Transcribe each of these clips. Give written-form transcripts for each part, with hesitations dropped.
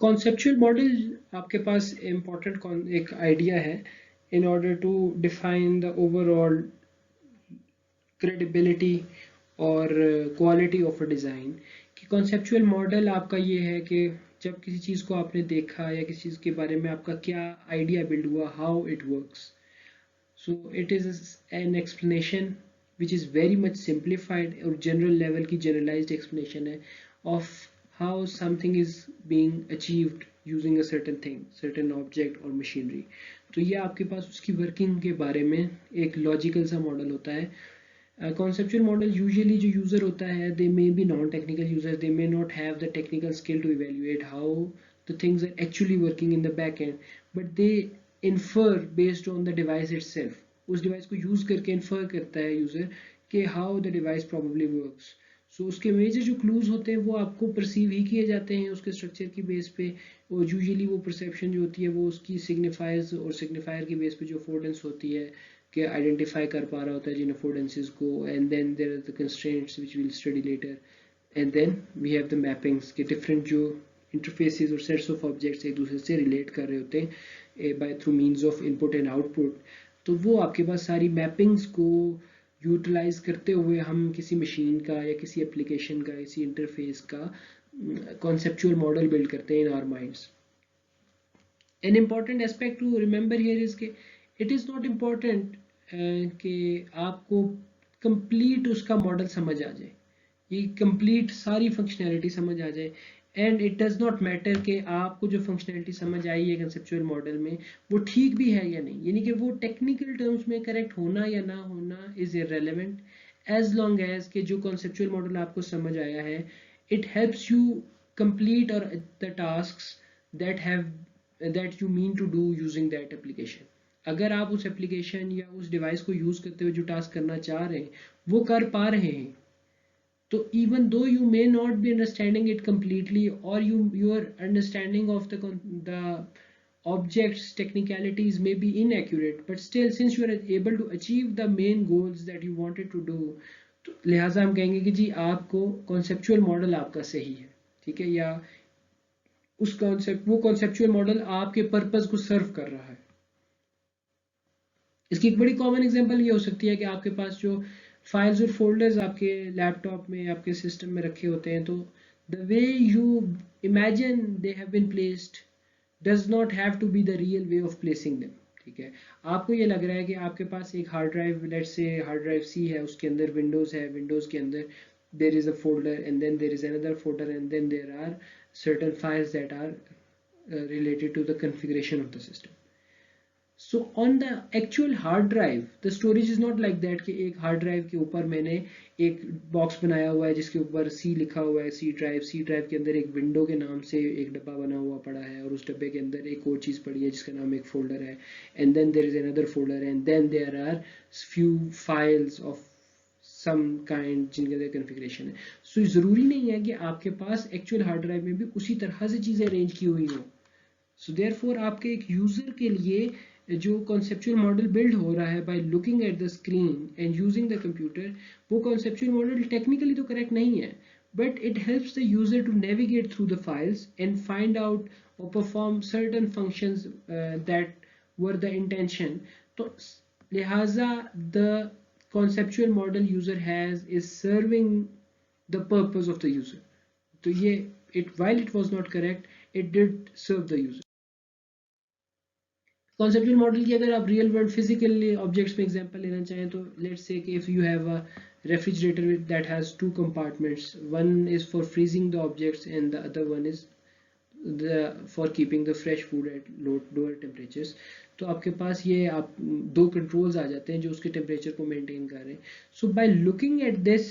Conceptual model आपके पास important एक idea है in order to define the overall credibility और क्वालिटी ऑफ अ डिज़ाइन। कि कॉन्सेप्चुअल मॉडल आपका ये है कि जब किसी चीज़ को आपने देखा या किसी चीज़ के बारे में आपका क्या आइडिया बिल्ड हुआ, how it works. So it is an explanation which is very much simplified और general level की generalized explanation है of how something is being achieved using a certain thing, certain object or machinery। तो ये आपके पास उसकी working के बारे में एक लॉजिकल सा मॉडल होता है। Conceptual model usually जो यूज़र होता है they may be non-technical users, they may not have the technical skill to evaluate how the things are actually working in the back end, but they infer based on the device itself। उस device को use करके infer करता है user कि how the device probably works. So उसके major जो clues होते हैं वो आपको परसीव ही किए जाते हैं उसके स्ट्रक्चर की बेस पे, और यूजुअली वो परसेप्शन जो होती है वो उसकी सिग्निफायर्स और सिग्निफायर की बेस पे जो अफोर्डेंस होती है कि आइडेंटिफाई कर पा रहा होता है जिन अफोर्डेंसेस को, and then there are the constraints which will study later, and then we have the mappings के डिफरेंट जो इंटरफेसेस और सेट्स ऑफ ऑब्जेक्ट्स एक दूसरे से रिलेट कर रहे होते हैं by through means of input and output. तो वो आपके पास सारी मैपिंग्स को यूटिलाइज करते हुए हम किसी मशीन का या किसी एप्लीकेशन का, किसी इंटरफेस का कॉन्सेप्चुअल मॉडल बिल्ड करते हैं in our minds. An important aspect to remember here is कि it is not important कि आपको complete उसका मॉडल समझ आ जाए, ये complete सारी फंक्शनैलिटी समझ आ जाए, and it does not matter कि आपको जो फंक्शनैलिटी समझ आई है कंसेप्चुअल मॉडल में वो ठीक भी है या नहीं, यानी कि वो टेक्निकल टर्म्स में करेक्ट होना या ना होना is irrelevant, as long as कि जो कॉन्सेप्चुअल मॉडल आपको समझ आया है इट हेल्प्स यू कंप्लीट और the tasks that you mean to do using that application। अगर आप उस एप्लीकेशन या उस डिवाइस को यूज करते हुए जो टास्क करना चाह रहे हैं वो कर पा रहे हैं, तो even though you may not be understanding it completely or your understanding of the objects technicalities may be inaccurate, but still since you are able to achieve the main goals that you wanted to do, तो लिहाजा हम कहेंगे कि जी आपको conceptual model आपका सही है, ठीक है, या वो कॉन्सेप्चुअल मॉडल आपके पर्पस को सर्व कर रहा है। इसकी एक बड़ी कॉमन एग्जांपल ये हो सकती है कि आपके पास जो फाइल्स और फोल्डर्स आपके लैपटॉप में, आपके सिस्टम में रखे होते हैं, तो the way you imagine they have been placed does not have to be the real way of placing them. ठीक है, आपको ये लग रहा है कि आपके पास एक hard drive, let's say hard drive C है, उसके अंदर विंडोज है, विंडोज के अंदर there is a folder and then there is another folder and then there are certain files that are related to the configuration of the system। So on the actual hard drive the storage is not like that कि एक hard drive के ऊपर मैंने एक box बनाया हुआ है जिसके ऊपर सी लिखा हुआ है, सी ड्राइव के अंदर एक विंडो के नाम से एक डब्बा बना हुआ पड़ा है और उस डब्बे के अंदर एक और चीज़ पड़ी है जिसका नाम एक फोल्डर है, and then there is another folder and then there are few files of some kind जिनके अंदर कन्फिग्रेशन है। सो ज़रूरी नहीं है कि आपके पास एक्चुअल हार्ड ड्राइव में भी उसी तरह से चीज़ें अरेंज की हुई हो। सो देयरफॉर आपके एक यूज़र के लिए जो कॉन्सेप्चुअल मॉडल बिल्ड हो रहा है bye looking at the screen and using the computer, वो कॉन्सेप्चुअल मॉडल टेक्निकली तो करेक्ट नहीं है, but it helps the user to navigate through the files and find out or perform certain functions that were the intention। तो लिहाजा the conceptual model user has is serving the purpose of the user। तो ये while it was not correct it did serve the user। Conceptual model की अगर आप real world physical objects में example लेना चाहें तो लेट्स से कि if you have a refrigerator that has to compartments, one is for freezing the objects and the other one is for keeping the fresh food at lower temperatures. तो आपके पास ये आप दो controls आ जाते हैं जो उसके टेम्परेचर को मेंटेन कर रहे हैं। So by looking at this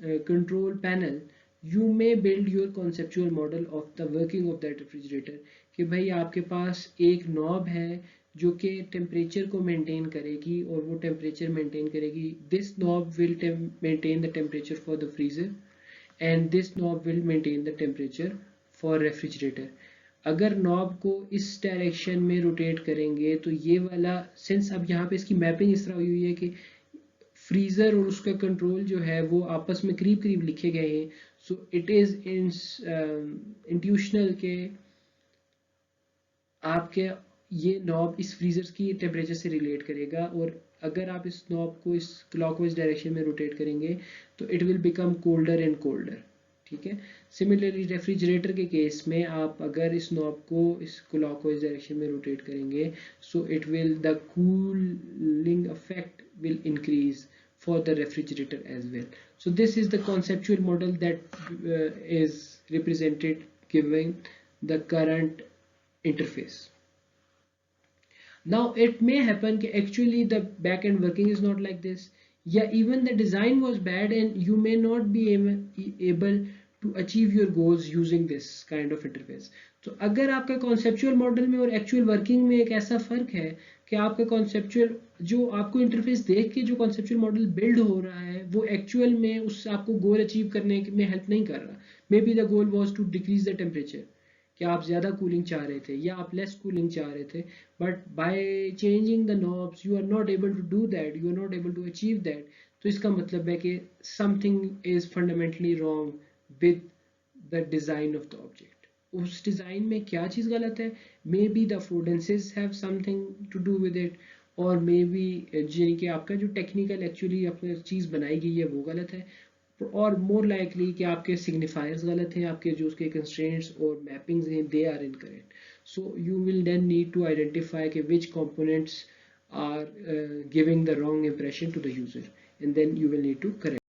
control panel you may build your conceptual model of the working of that refrigerator, कि भाई आपके पास एक नॉब है जो कि टेम्परेचर को मेंटेन करेगी और वो टेम्परेचर मेंटेन करेगी। This knob will maintain the temperature for the freezer and this knob will maintain the temperature for refrigerator. अगर नॉब को इस डायरेक्शन में रोटेट करेंगे तो ये वाला सेंस, अब यहाँ पे इसकी मैपिंग इस तरह हुई है कि फ्रीज़र और उसका कंट्रोल जो है वो आपस में करीब करीब लिखे गए हैं। सो इट इज़ इंट्यूशनल के आपके ये नॉब इस फ्रीजर की टेम्परेचर से रिलेट करेगा, और अगर आप इस नॉब को इस क्लॉकवाइज डायरेक्शन में रोटेट करेंगे तो it will become colder and colder, ठीक है। सिमिलरली रेफ्रिजरेटर के केस में आप अगर इस नॉब को इस क्लॉकवाइज डायरेक्शन में रोटेट करेंगे, so it will the cooling effect will increase for the refrigerator as well. So this is the conceptual model that is represented giving the current interface. Now it may happen that actually the back-end working is not like this. Yeah, even the design was bad and you may not be able to achieve your goals using this kind of interface. तो अगर आपका conceptual model में और actual working में एक ऐसा फर्क है कि आपका conceptual जो आपको इंटरफेस देख के जो conceptual model build हो रहा है वो actual में उस आपको गोल अचीव करने में हेल्प नहीं कर रहा, maybe the goal was to decrease the temperature, कि आप ज़्यादा कूलिंग चाह रहे थे या आप लेस कूलिंग चाह रहे थे, but by changing the knobs you are not able to do that, you are not able to achieve that. तो इसका मतलब है कि something is fundamentally wrong with the design of the object. उस design में क्या चीज़ गलत है, maybe the affordances have something to do with it, और मे बी यानी कि आपका जो टेक्निकल एक्चुअली आपने चीज़ बनाई गई है वो गलत है, और मोर लाइकली कि आपके सिग्निफायर्स गलत हैं, आपके जो उसके कंस्ट्रेंट्स और मैपिंग्स हैं they are incorrect. So you will then need to identify कि which components are giving the wrong impression to the user, and then you will need to correct